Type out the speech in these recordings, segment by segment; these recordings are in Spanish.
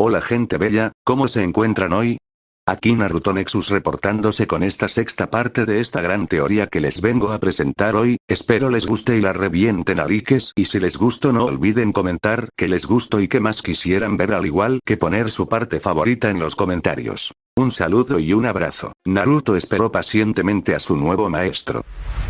Hola gente bella, ¿cómo se encuentran hoy? Aquí Naruto Nexus reportándose con esta sexta parte de esta gran teoría que les vengo a presentar hoy, espero les guste y la revienten a likes y si les gustó no olviden comentar que les gustó y que más quisieran ver al igual que poner su parte favorita en los comentarios. Un saludo y un abrazo. Naruto esperó pacientemente a su nuevo maestro.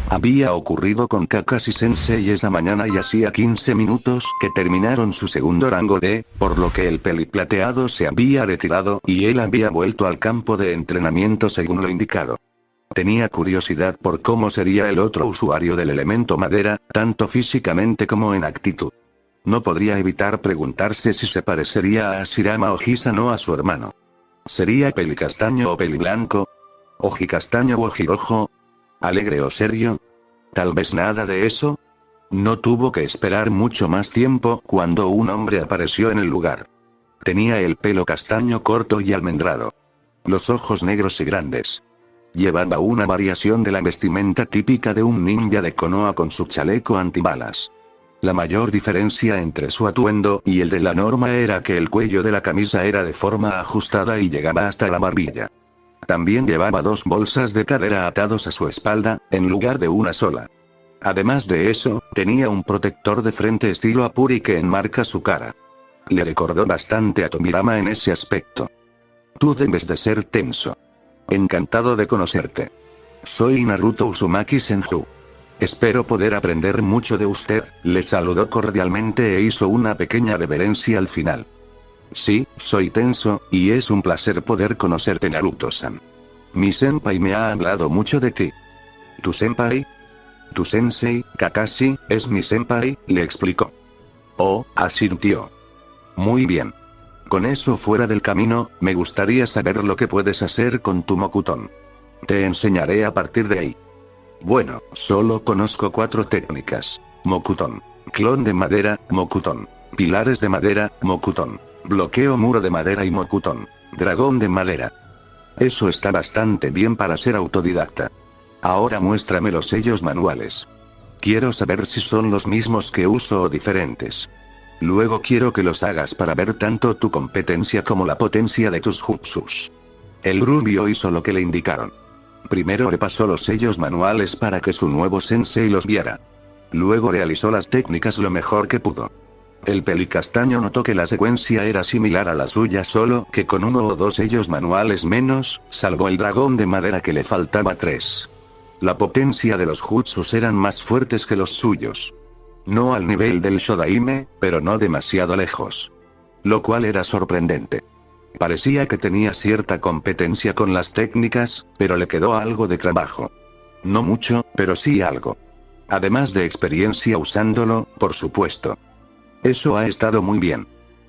Había ocurrido con Kakashi Sensei esa mañana y hacía 15 minutos que terminaron su segundo rango D, por lo que el peliplateado se había retirado y él había vuelto al campo de entrenamiento según lo indicado. Tenía curiosidad por cómo sería el otro usuario del elemento madera, tanto físicamente como en actitud. No podría evitar preguntarse si se parecería a Hashirama o Hisano a su hermano. ¿Sería pelicastaño o peliblanco? ¿Ojicastaño o ojirojo? ¿Alegre o serio? ¿Tal vez nada de eso? No tuvo que esperar mucho más tiempo cuando un hombre apareció en el lugar. Tenía el pelo castaño corto y almendrado. Los ojos negros y grandes. Llevaba una variación de la vestimenta típica de un ninja de Konoha con su chaleco antibalas. La mayor diferencia entre su atuendo y el de la norma era que el cuello de la camisa era de forma ajustada y llegaba hasta la barbilla. También llevaba dos bolsas de cadera atados a su espalda, en lugar de una sola. Además de eso, tenía un protector de frente estilo Apuri que enmarca su cara. Le recordó bastante a Tomiyama en ese aspecto. Tú debes de ser Tenso. Encantado de conocerte. Soy Naruto Uzumaki Senju. Espero poder aprender mucho de usted, le saludó cordialmente e hizo una pequeña reverencia al final. Sí, soy Tenso, y es un placer poder conocerte Naruto-san. Mi senpai me ha hablado mucho de ti. ¿Tu senpai? Tu sensei, Kakashi, es mi senpai, le explicó. Oh, asintió. Muy bien. Con eso fuera del camino, me gustaría saber lo que puedes hacer con tu Mokuton. Te enseñaré a partir de ahí. Bueno, solo conozco 4 técnicas. Mokuton. Clon de madera, Mokuton. Pilares de madera, Mokuton. Bloqueo muro de madera y Mokuton. Dragón de madera. Eso está bastante bien para ser autodidacta. Ahora muéstrame los sellos manuales. Quiero saber si son los mismos que uso o diferentes. Luego quiero que los hagas para ver tanto tu competencia como la potencia de tus jutsus. El rubio hizo lo que le indicaron. Primero repasó los sellos manuales para que su nuevo sensei los viera. Luego realizó las técnicas lo mejor que pudo. El pelicastaño notó que la secuencia era similar a la suya solo que con 1 o 2 sellos manuales menos, salvo el dragón de madera que le faltaba 3. La potencia de los jutsus eran más fuertes que los suyos. No al nivel del Shodaime, pero no demasiado lejos. Lo cual era sorprendente. Parecía que tenía cierta competencia con las técnicas, pero le quedó algo de trabajo. No mucho, pero sí algo. Además de experiencia usándolo, por supuesto. Eso ha estado muy bien.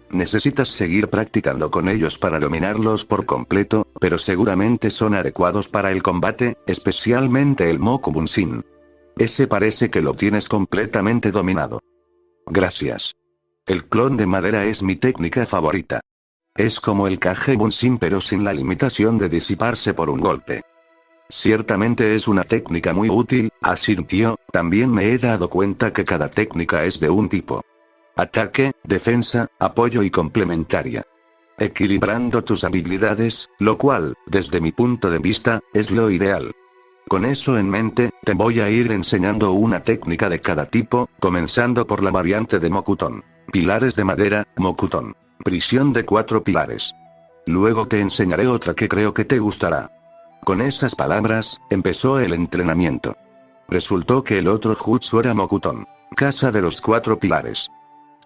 Necesitas seguir practicando con ellos para dominarlos por completo, pero seguramente son adecuados para el combate, especialmente el Moku Bunshin. Ese parece que lo tienes completamente dominado. Gracias. El clon de madera es mi técnica favorita. Es como el Kage Bunshin pero sin la limitación de disiparse por un golpe. Ciertamente es una técnica muy útil, asintió, también me he dado cuenta que cada técnica es de un tipo. Ataque, defensa, apoyo y complementaria. Equilibrando tus habilidades, lo cual, desde mi punto de vista, es lo ideal. Con eso en mente, te voy a ir enseñando una técnica de cada tipo, comenzando por la variante de Mokuton. Pilares de madera, Mokuton. Prisión de 4 pilares. Luego te enseñaré otra que creo que te gustará. Con esas palabras, empezó el entrenamiento. Resultó que el otro jutsu era Mokuton. Casa de los 4 pilares.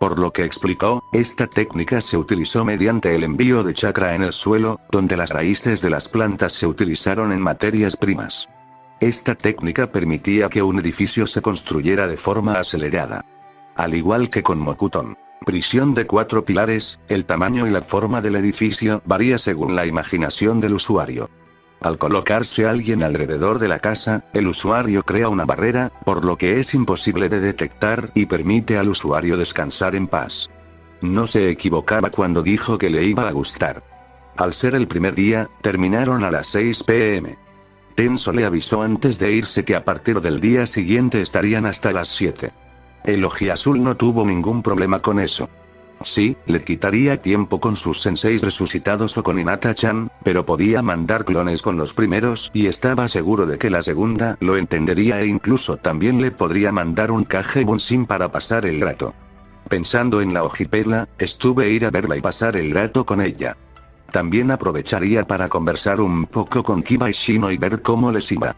Por lo que explicó, esta técnica se utilizó mediante el envío de chakra en el suelo, donde las raíces de las plantas se utilizaron en materias primas. Esta técnica permitía que un edificio se construyera de forma acelerada. Al igual que con Mokuton. Prisión de 4 pilares, el tamaño y la forma del edificio varía según la imaginación del usuario. Al colocarse alguien alrededor de la casa, el usuario crea una barrera, por lo que es imposible de detectar y permite al usuario descansar en paz. No se equivocaba cuando dijo que le iba a gustar. Al ser el primer día, terminaron a las 6 p.m. Tenso le avisó antes de irse que a partir del día siguiente estarían hasta las 7. El Ojiazul no tuvo ningún problema con eso. Sí, le quitaría tiempo con sus senseis resucitados o con Hinata-chan, pero podía mandar clones con los primeros y estaba seguro de que la segunda lo entendería e incluso también le podría mandar un Kage Bunshin para pasar el rato. Pensando en la ojipela, estuve ir a verla y pasar el rato con ella. También aprovecharía para conversar un poco con Kiba y Shino y ver cómo les iba.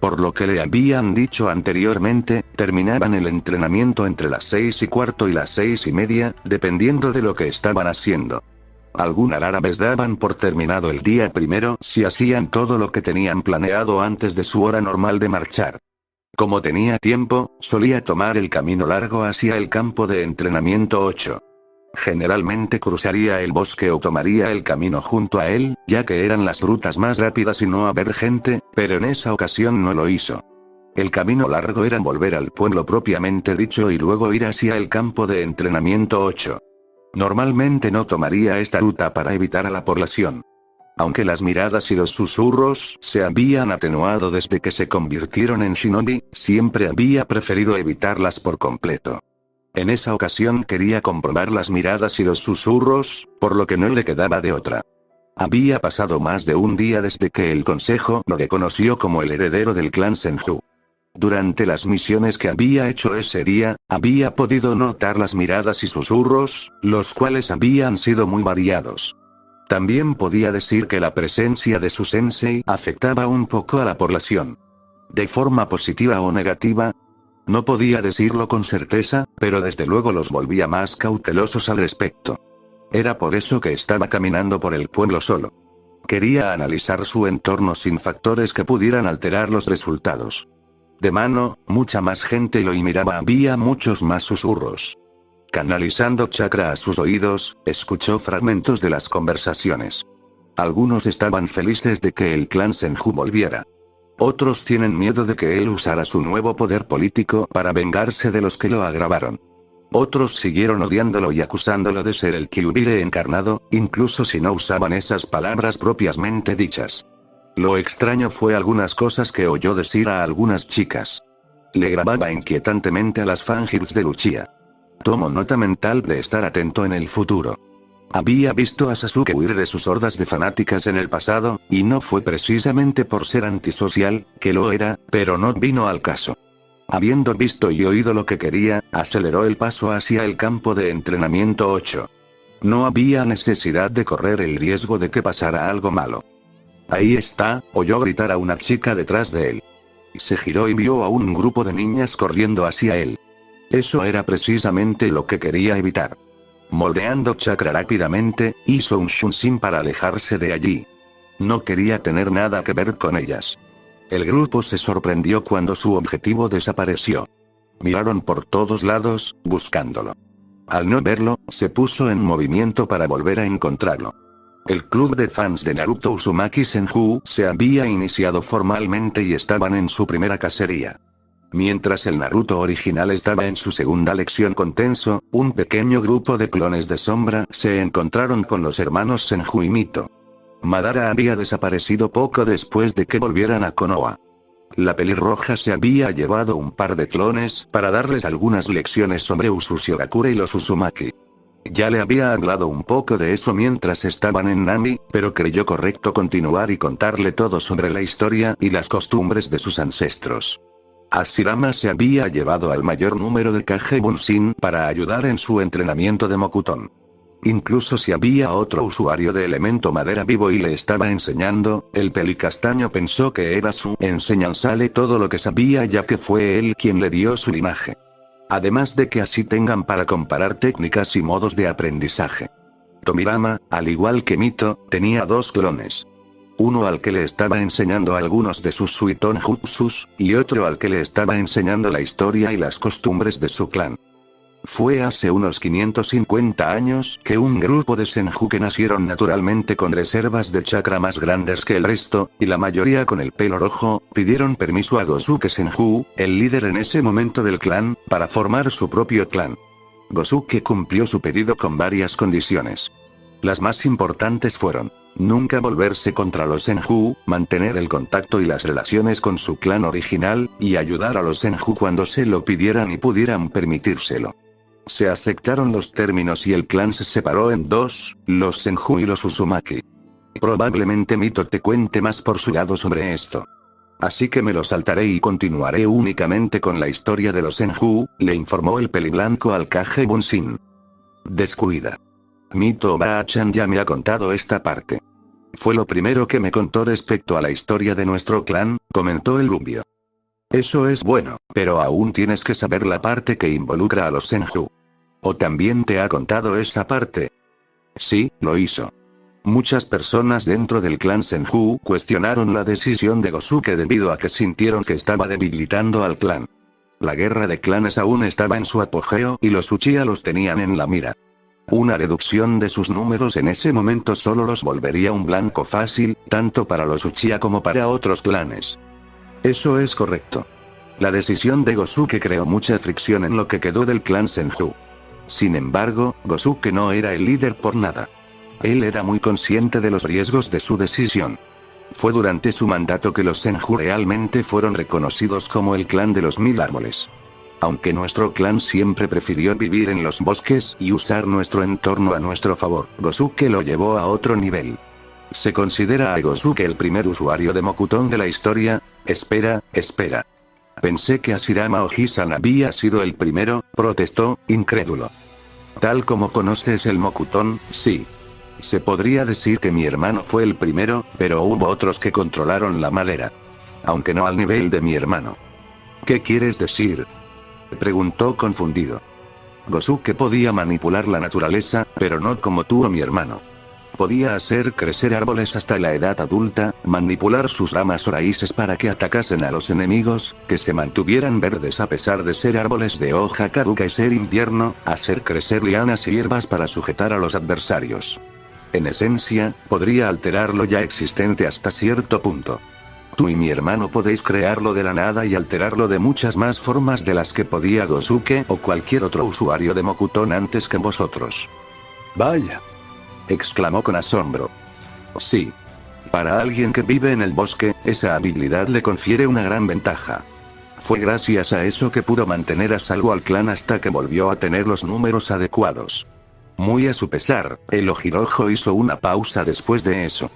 Por lo que le habían dicho anteriormente, terminaban el entrenamiento entre las 6:15 y las 6:30, dependiendo de lo que estaban haciendo. Algunas rara vez daban por terminado el día primero si hacían todo lo que tenían planeado antes de su hora normal de marchar. Como tenía tiempo, solía tomar el camino largo hacia el campo de entrenamiento 8. Generalmente cruzaría el bosque o tomaría el camino junto a él, ya que eran las rutas más rápidas y no haber gente, pero en esa ocasión no lo hizo. El camino largo era volver al pueblo propiamente dicho y luego ir hacia el campo de entrenamiento 8. Normalmente no tomaría esta ruta para evitar a la población. Aunque las miradas y los susurros se habían atenuado desde que se convirtieron en shinobi, siempre había preferido evitarlas por completo. En esa ocasión quería comprobar las miradas y los susurros, por lo que no le quedaba de otra. Había pasado más de un día desde que el consejo lo reconoció como el heredero del clan Senju. Durante las misiones que había hecho ese día, había podido notar las miradas y susurros, los cuales habían sido muy variados. También podía decir que la presencia de su sensei afectaba un poco a la población. ¿De forma positiva o negativa? No podía decirlo con certeza, pero desde luego los volvía más cautelosos al respecto. Era por eso que estaba caminando por el pueblo solo. Quería analizar su entorno sin factores que pudieran alterar los resultados. De mano, mucha más gente lo miraba, había muchos más susurros. Canalizando chakra a sus oídos, escuchó fragmentos de las conversaciones. Algunos estaban felices de que el clan Senju volviera. Otros tienen miedo de que él usara su nuevo poder político para vengarse de los que lo agravaron. Otros siguieron odiándolo y acusándolo de ser el Kyubire encarnado, incluso si no usaban esas palabras propiamente dichas. Lo extraño fue algunas cosas que oyó decir a algunas chicas. Le grababa inquietantemente a las fangirls de Luchia. Tomo nota mental de estar atento en el futuro. Había visto a Sasuke huir de sus hordas de fanáticas en el pasado, y no fue precisamente por ser antisocial, que lo era, pero no vino al caso. Habiendo visto y oído lo que quería, aceleró el paso hacia el campo de entrenamiento 8. No había necesidad de correr el riesgo de que pasara algo malo. Ahí está, oyó gritar a una chica detrás de él. Se giró y vio a un grupo de niñas corriendo hacia él. Eso era precisamente lo que quería evitar. Moldeando chakra rápidamente, hizo un shunshin para alejarse de allí. No quería tener nada que ver con ellas. El grupo se sorprendió cuando su objetivo desapareció. Miraron por todos lados, buscándolo. Al no verlo, se puso en movimiento para volver a encontrarlo. El club de fans de Naruto Uzumaki Senju se había iniciado formalmente y estaban en su primera cacería. Mientras el Naruto original estaba en su segunda lección con Tenso, un pequeño grupo de clones de sombra se encontraron con los hermanos Senju y Mito. Madara había desaparecido poco después de que volvieran a Konoha. La pelirroja se había llevado un par de clones para darles algunas lecciones sobre Usushigakure y los Uzumaki. Ya le había hablado un poco de eso mientras estaban en Nami, pero creyó correcto continuar y contarle todo sobre la historia y las costumbres de sus ancestros. Hashirama se había llevado al mayor número de Kage Bunshin para ayudar en su entrenamiento de Mokuton. Incluso si había otro usuario de elemento madera vivo y le estaba enseñando, el pelicastaño pensó que era su enseñanzale todo lo que sabía, ya que fue él quien le dio su linaje. Además de que así tengan para comparar técnicas y modos de aprendizaje. Tomiyama, al igual que Mito, tenía dos clones. Uno al que le estaba enseñando algunos de sus Suiton Jutsus, y otro al que le estaba enseñando la historia y las costumbres de su clan. Fue hace unos 550 años que un grupo de Senju que nacieron naturalmente con reservas de chakra más grandes que el resto, y la mayoría con el pelo rojo, pidieron permiso a Gosuke Senju, el líder en ese momento del clan, para formar su propio clan. Gosuke cumplió su pedido con varias condiciones. Las más importantes fueron: nunca volverse contra los Senju, mantener el contacto y las relaciones con su clan original, y ayudar a los Senju cuando se lo pidieran y pudieran permitírselo. Se aceptaron los términos y el clan se separó en dos, los Senju y los Uzumaki. Probablemente Mito te cuente más por su lado sobre esto. Así que me lo saltaré y continuaré únicamente con la historia de los Senju, le informó el peliblanco al Kage Bunshin. Descuida. Mito Oba-chan ya me ha contado esta parte. Fue lo primero que me contó respecto a la historia de nuestro clan, comentó el rubio. Eso es bueno, pero aún tienes que saber la parte que involucra a los Senju. ¿O también te ha contado esa parte? Sí, lo hizo. Muchas personas dentro del clan Senju cuestionaron la decisión de Gosuke debido a que sintieron que estaba debilitando al clan. La guerra de clanes aún estaba en su apogeo y los Uchiha los tenían en la mira. Una reducción de sus números en ese momento solo los volvería un blanco fácil, tanto para los Uchiha como para otros clanes. Eso es correcto. La decisión de Gosuke creó mucha fricción en lo que quedó del clan Senju. Sin embargo, Gosuke no era el líder por nada. Él era muy consciente de los riesgos de su decisión. Fue durante su mandato que los Senju realmente fueron reconocidos como el clan de los 1000 árboles. Aunque nuestro clan siempre prefirió vivir en los bosques y usar nuestro entorno a nuestro favor, Gosuke lo llevó a otro nivel. ¿Se considera a Gosuke el primer usuario de Mokuton de la historia? Espera. Pensé que Hashirama Oji-san había sido el primero, protestó, incrédulo. Tal como conoces el Mokuton, sí. Se podría decir que mi hermano fue el primero, pero hubo otros que controlaron la madera. Aunque no al nivel de mi hermano. ¿Qué quieres decir? Preguntó confundido. Gosuke podía manipular la naturaleza, pero no como tú o mi hermano. Podía hacer crecer árboles hasta la edad adulta, manipular sus ramas o raíces para que atacasen a los enemigos, que se mantuvieran verdes a pesar de ser árboles de hoja caduca y ser invierno, hacer crecer lianas y hierbas para sujetar a los adversarios. En esencia, podría alterar lo ya existente hasta cierto punto. Tú y mi hermano podéis crearlo de la nada y alterarlo de muchas más formas de las que podía Gosuke o cualquier otro usuario de Mokuton antes que vosotros. Vaya. Exclamó con asombro. Sí. Para alguien que vive en el bosque, esa habilidad le confiere una gran ventaja. Fue gracias a eso que pudo mantener a salvo al clan hasta que volvió a tener los números adecuados. Muy a su pesar, el Ojirojo hizo una pausa después de eso.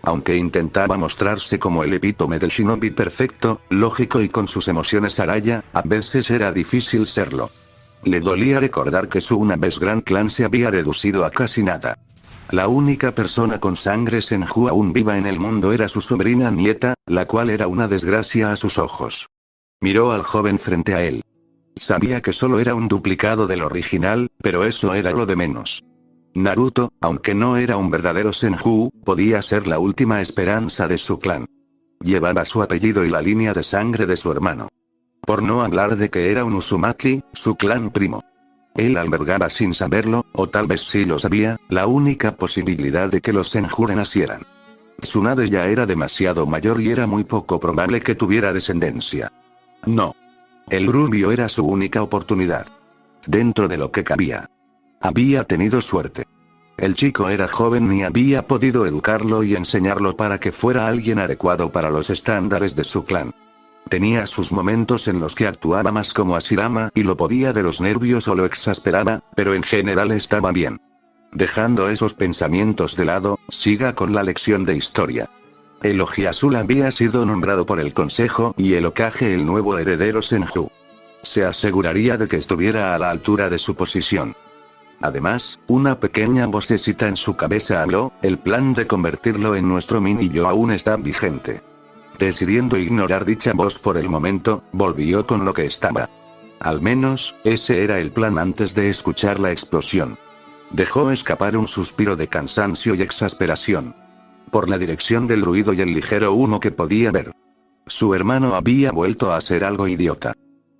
Aunque intentaba mostrarse como el epítome del shinobi perfecto, lógico y con sus emociones Araya, a veces era difícil serlo. Le dolía recordar que su una vez gran clan se había reducido a casi nada. La única persona con sangre Senju aún viva en el mundo era su sobrina nieta, la cual era una desgracia a sus ojos. Miró al joven frente a él. Sabía que solo era un duplicado del original, pero eso era lo de menos. Naruto, aunque no era un verdadero Senju, podía ser la última esperanza de su clan. Llevaba su apellido y la línea de sangre de su hermano. Por no hablar de que era un Uzumaki, su clan primo. Él albergaba sin saberlo, o tal vez sí lo sabía, la única posibilidad de que los Senju renacieran. Tsunade ya era demasiado mayor y era muy poco probable que tuviera descendencia. No. El rubio era su única oportunidad. Dentro de lo que cabía. Había tenido suerte. El chico era joven y había podido educarlo y enseñarlo para que fuera alguien adecuado para los estándares de su clan. Tenía sus momentos en los que actuaba más como Hashirama y lo podía de los nervios o lo exasperaba, pero en general estaba bien. Dejando esos pensamientos de lado, siga con la lección de historia. El Oji Azul había sido nombrado por el consejo y el Hokage el nuevo heredero Senju. Se aseguraría de que estuviera a la altura de su posición. Además, una pequeña vocecita en su cabeza habló, el plan de convertirlo en nuestro mini yo aún está vigente. Decidiendo ignorar dicha voz por el momento, volvió con lo que estaba. Al menos, ese era el plan antes de escuchar la explosión. Dejó escapar un suspiro de cansancio y exasperación. Por la dirección del ruido y el ligero humo que podía ver. Su hermano había vuelto a ser algo idiota.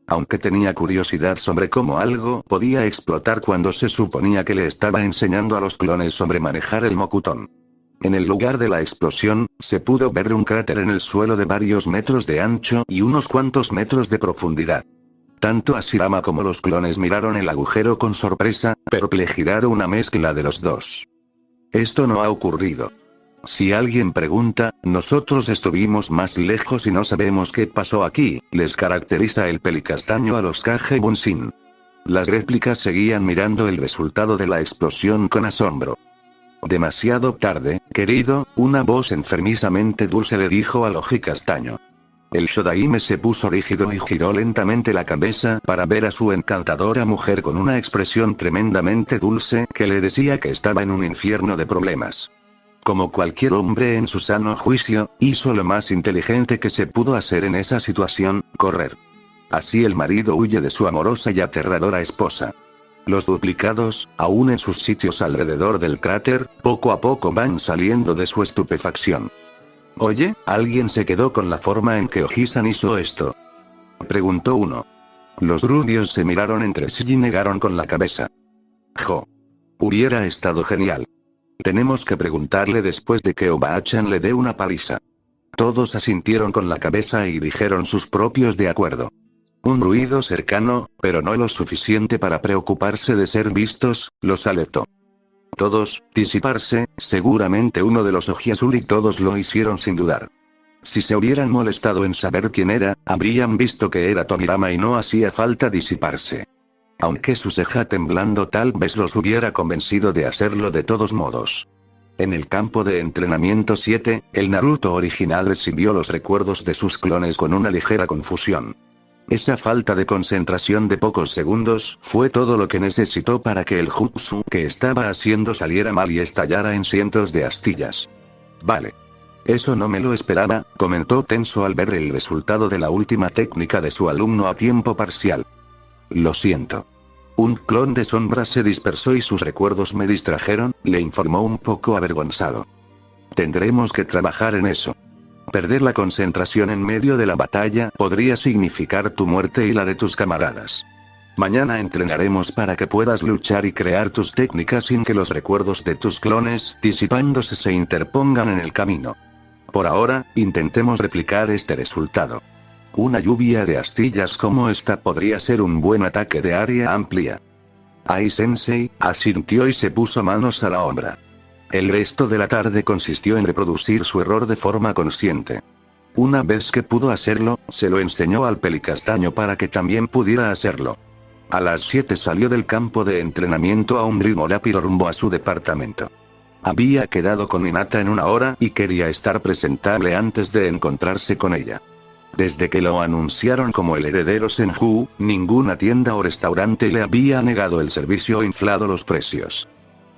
Aunque tenía curiosidad sobre cómo algo podía explotar cuando se suponía que le estaba enseñando a los clones sobre manejar el Mokuton. En el lugar de la explosión, se pudo ver un cráter en el suelo de varios metros de ancho y unos cuantos metros de profundidad. Tanto Hashirama como los clones miraron el agujero con sorpresa, perplejidad o una mezcla de los dos. Esto no ha ocurrido. Si alguien pregunta, nosotros estuvimos más lejos y no sabemos qué pasó aquí, les caracteriza el pelicastaño a los Kage Bunshin. Las réplicas seguían mirando el resultado de la explosión con asombro. Demasiado tarde, querido, una voz enfermizamente dulce le dijo al ojicastaño. El Shodaime se puso rígido y giró lentamente la cabeza para ver a su encantadora mujer con una expresión tremendamente dulce que le decía que estaba en un infierno de problemas. Como cualquier hombre en su sano juicio, hizo lo más inteligente que se pudo hacer en esa situación, correr. Así el marido huye de su amorosa y aterradora esposa. Los duplicados, aún en sus sitios alrededor del cráter, poco a poco van saliendo de su estupefacción. Oye, ¿alguien se quedó con la forma en que Ojisan hizo esto?, preguntó uno. Los rubios se miraron entre sí y negaron con la cabeza. Jo. Hubiera estado genial. Tenemos que preguntarle después de que Obaa-chan le dé una paliza. Todos asintieron con la cabeza y dijeron sus propios de acuerdo. Un ruido cercano, pero no lo suficiente para preocuparse de ser vistos, los alertó. Todos, disiparse, seguramente uno de los Ojiazul y todos lo hicieron sin dudar. Si se hubieran molestado en saber quién era, habrían visto que era Tomirama y no hacía falta disiparse. Aunque su ceja temblando tal vez los hubiera convencido de hacerlo de todos modos. En el campo de entrenamiento 7, el Naruto original recibió los recuerdos de sus clones con una ligera confusión. Esa falta de concentración de pocos segundos fue todo lo que necesitó para que el jutsu que estaba haciendo saliera mal y estallara en cientos de astillas. Vale. Eso no me lo esperaba, comentó tenso al ver el resultado de la última técnica de su alumno a tiempo parcial. Lo siento. Un clon de sombra se dispersó y sus recuerdos me distrajeron, le informó un poco avergonzado. Tendremos que trabajar en eso. Perder la concentración en medio de la batalla podría significar tu muerte y la de tus camaradas. Mañana entrenaremos para que puedas luchar y crear tus técnicas sin que los recuerdos de tus clones disipándose se interpongan en el camino. Por ahora, intentemos replicar este resultado. Una lluvia de astillas como esta podría ser un buen ataque de área amplia. Ai-sensei asintió y se puso manos a la obra. El resto de la tarde consistió en reproducir su error de forma consciente. Una vez que pudo hacerlo, se lo enseñó al pelicastaño para que también pudiera hacerlo. A las 7 salió del campo de entrenamiento a un ritmo rápido rumbo a su departamento. Había quedado con Hinata en 1 hora y quería estar presentable antes de encontrarse con ella. Desde que lo anunciaron como el heredero Senju, ninguna tienda o restaurante le había negado el servicio o inflado los precios.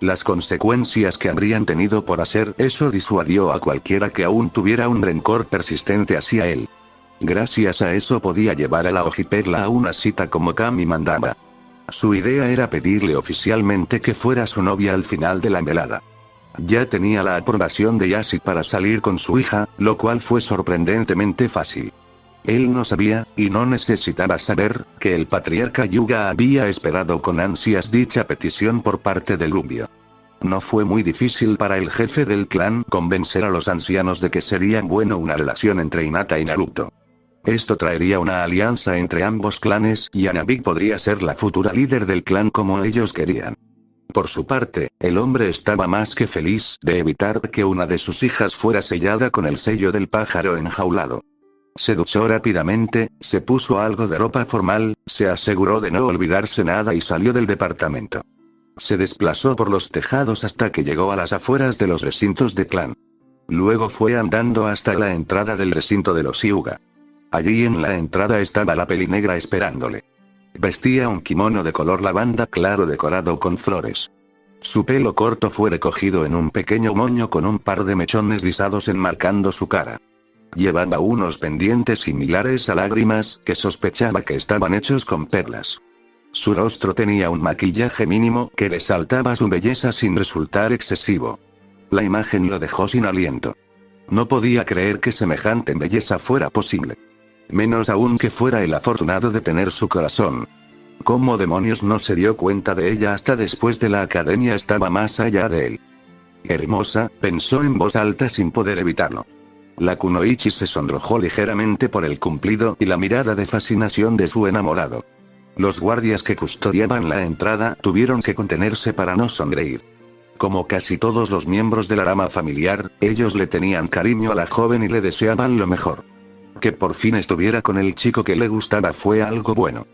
Las consecuencias que habrían tenido por hacer eso disuadió a cualquiera que aún tuviera un rencor persistente hacia él. Gracias a eso podía llevar a la Ojiperla a una cita como Kami mandaba. Su idea era pedirle oficialmente que fuera su novia al final de la velada. Ya tenía la aprobación de Yashi para salir con su hija, lo cual fue sorprendentemente fácil. Él no sabía, y no necesitaba saber, que el patriarca Yuga había esperado con ansias dicha petición por parte de Rubio. No fue muy difícil para el jefe del clan convencer a los ancianos de que sería bueno una relación entre Hinata y Naruto. Esto traería una alianza entre ambos clanes y Hanabi podría ser la futura líder del clan como ellos querían. Por su parte, el hombre estaba más que feliz de evitar que una de sus hijas fuera sellada con el sello del pájaro enjaulado. Se duchó rápidamente, se puso algo de ropa formal, se aseguró de no olvidarse nada y salió del departamento. Se desplazó por los tejados hasta que llegó a las afueras de los recintos de clan. Luego fue andando hasta la entrada del recinto de los Hyuga. Allí en la entrada estaba la pelinegra esperándole. Vestía un kimono de color lavanda claro decorado con flores. Su pelo corto fue recogido en un pequeño moño con un par de mechones rizados enmarcando su cara. Llevaba unos pendientes similares a lágrimas que sospechaba que estaban hechos con perlas. Su rostro tenía un maquillaje mínimo que resaltaba su belleza sin resultar excesivo. La imagen lo dejó sin aliento. No podía creer que semejante belleza fuera posible. Menos aún que fuera el afortunado de tener su corazón. ¿Cómo demonios no se dio cuenta de ella hasta después de la academia? Estaba más allá de él. Hermosa, pensó en voz alta sin poder evitarlo. La kunoichi se sonrojó ligeramente por el cumplido y la mirada de fascinación de su enamorado. Los guardias que custodiaban la entrada tuvieron que contenerse para no sonreír. Como casi todos los miembros de la rama familiar, ellos le tenían cariño a la joven y le deseaban lo mejor. Que por fin estuviera con el chico que le gustaba fue algo bueno.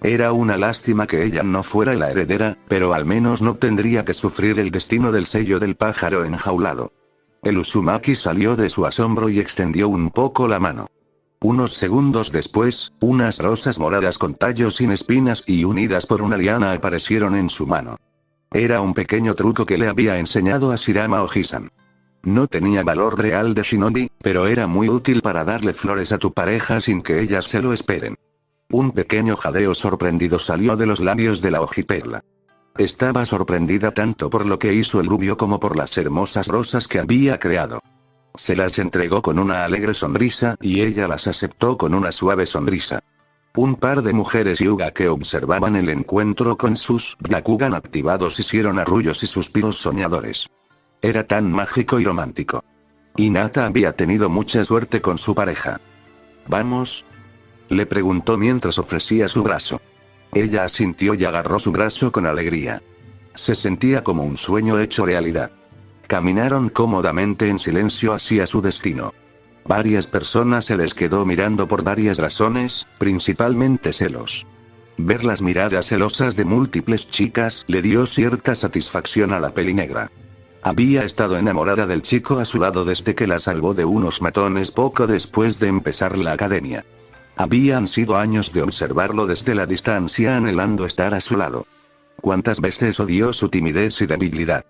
Era una lástima que ella no fuera la heredera, pero al menos no tendría que sufrir el destino del sello del pájaro enjaulado. El Uzumaki salió de su asombro y extendió un poco la mano. Unos segundos después, unas rosas moradas con tallos sin espinas y unidas por una liana aparecieron en su mano. Era un pequeño truco que le había enseñado a Shirama Oji-san. No tenía valor real de shinobi, pero era muy útil para darle flores a tu pareja sin que ellas se lo esperen. Un pequeño jadeo sorprendido salió de los labios de la Ojiperla. Estaba sorprendida tanto por lo que hizo el rubio como por las hermosas rosas que había creado. Se las entregó con una alegre sonrisa y ella las aceptó con una suave sonrisa. Un par de mujeres Hyuga que observaban el encuentro con sus Byakugan activados hicieron arrullos y suspiros soñadores. Era tan mágico y romántico. Hinata había tenido mucha suerte con su pareja. ¿Vamos?, le preguntó mientras ofrecía su brazo. Ella asintió y agarró su brazo con alegría. Se sentía como un sueño hecho realidad. Caminaron cómodamente en silencio hacia su destino. Varias personas se les quedó mirando por varias razones, principalmente celos. Ver las miradas celosas de múltiples chicas le dio cierta satisfacción a la pelinegra. Había estado enamorada del chico a su lado desde que la salvó de unos matones poco después de empezar la academia. Habían sido años de observarlo desde la distancia anhelando estar a su lado. ¿Cuántas veces odió su timidez y debilidad?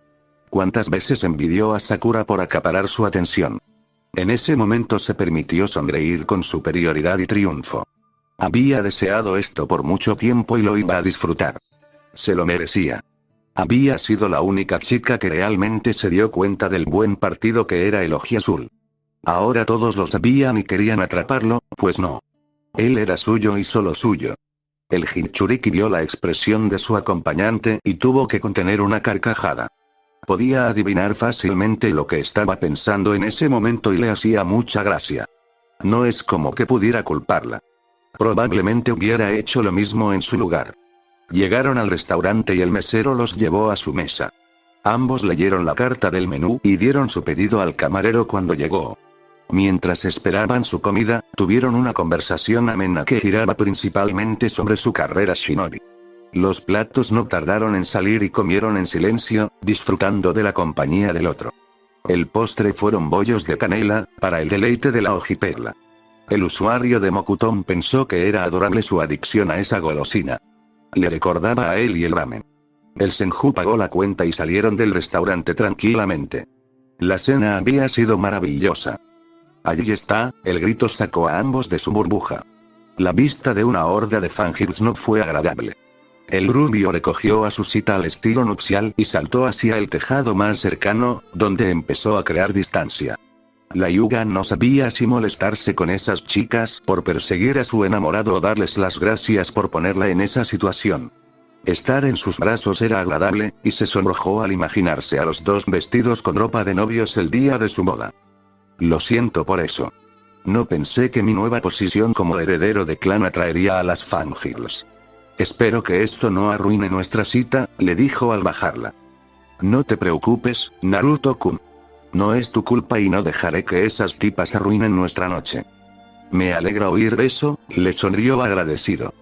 ¿Cuántas veces envidió a Sakura por acaparar su atención? En ese momento se permitió sonreír con superioridad y triunfo. Había deseado esto por mucho tiempo y lo iba a disfrutar. Se lo merecía. Había sido la única chica que realmente se dio cuenta del buen partido que era el Oji Azul. Ahora todos lo sabían y querían atraparlo, pues no. Él era suyo y solo suyo. El Jinchuriki vio la expresión de su acompañante y tuvo que contener una carcajada. Podía adivinar fácilmente lo que estaba pensando en ese momento y le hacía mucha gracia. No es como que pudiera culparla. Probablemente hubiera hecho lo mismo en su lugar. Llegaron al restaurante y el mesero los llevó a su mesa. Ambos leyeron la carta del menú y dieron su pedido al camarero cuando llegó. Mientras esperaban su comida, tuvieron una conversación amena que giraba principalmente sobre su carrera shinobi. Los platos no tardaron en salir y comieron en silencio, disfrutando de la compañía del otro. El postre fueron bollos de canela, para el deleite de la Ojiperla. El usuario de Mokuton pensó que era adorable su adicción a esa golosina. Le recordaba a él y el ramen. El Senju pagó la cuenta y salieron del restaurante tranquilamente. La cena había sido maravillosa. Allí está, el grito sacó a ambos de su burbuja. La vista de una horda de fangirls no fue agradable. El rubio recogió a su cita al estilo nupcial y saltó hacia el tejado más cercano, donde empezó a crear distancia. La Hyuga no sabía si molestarse con esas chicas por perseguir a su enamorado o darles las gracias por ponerla en esa situación. Estar en sus brazos era agradable, y se sonrojó al imaginarse a los dos vestidos con ropa de novios el día de su boda. Lo siento por eso. No pensé que mi nueva posición como heredero de clan atraería a las fangirls. Espero que esto no arruine nuestra cita, le dijo al bajarla. No te preocupes, Naruto-kun. No es tu culpa y no dejaré que esas tipas arruinen nuestra noche. Me alegra oír eso, le sonrió agradecido.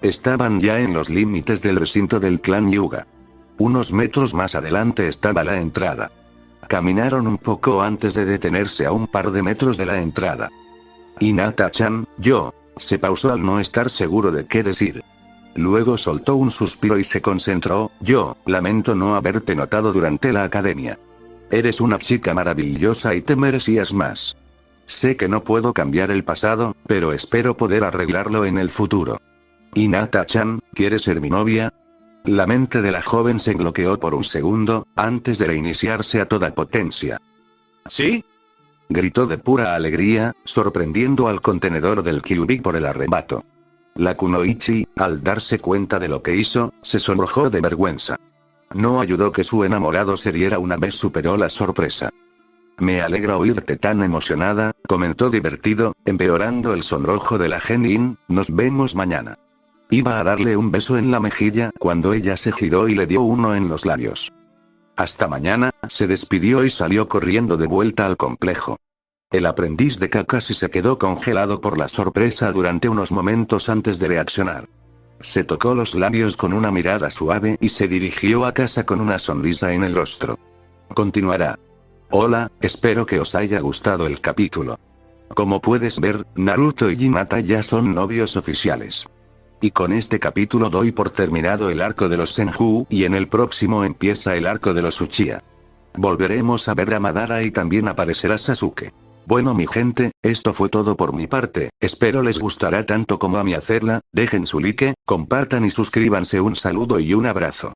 Estaban ya en los límites del recinto del clan Hyuga. Unos metros más adelante estaba la entrada. Caminaron un poco antes de detenerse a un par de metros de la entrada. Hinata-chan, se pausó al no estar seguro de qué decir. Luego soltó un suspiro y se concentró, lamento no haberte notado durante la academia. Eres una chica maravillosa y te merecías más. Sé que no puedo cambiar el pasado, pero espero poder arreglarlo en el futuro. Hinata-chan, ¿quieres ser mi novia? La mente de la joven se bloqueó por un segundo, antes de reiniciarse a toda potencia. ¿Sí? Gritó de pura alegría, sorprendiendo al contenedor del Kyuubi por el arrebato. La Kunoichi, al darse cuenta de lo que hizo, se sonrojó de vergüenza. No ayudó que su enamorado se riera una vez superó la sorpresa. Me alegra oírte tan emocionada, comentó divertido, empeorando el sonrojo de la Genin, nos vemos mañana. Iba a darle un beso en la mejilla cuando ella se giró y le dio uno en los labios. Hasta mañana, se despidió y salió corriendo de vuelta al complejo. El aprendiz de Kakashi se quedó congelado por la sorpresa durante unos momentos antes de reaccionar. Se tocó los labios con una mirada suave y se dirigió a casa con una sonrisa en el rostro. Continuará. Hola, espero que os haya gustado el capítulo. Como puedes ver, Naruto y Hinata ya son novios oficiales. Y con este capítulo doy por terminado el arco de los Senju y en el próximo empieza el arco de los Uchiha. Volveremos a ver a Madara y también aparecerá Sasuke. Bueno mi gente, esto fue todo por mi parte, espero les gustará tanto como a mí hacerla, dejen su like, compartan y suscríbanse, un saludo y un abrazo.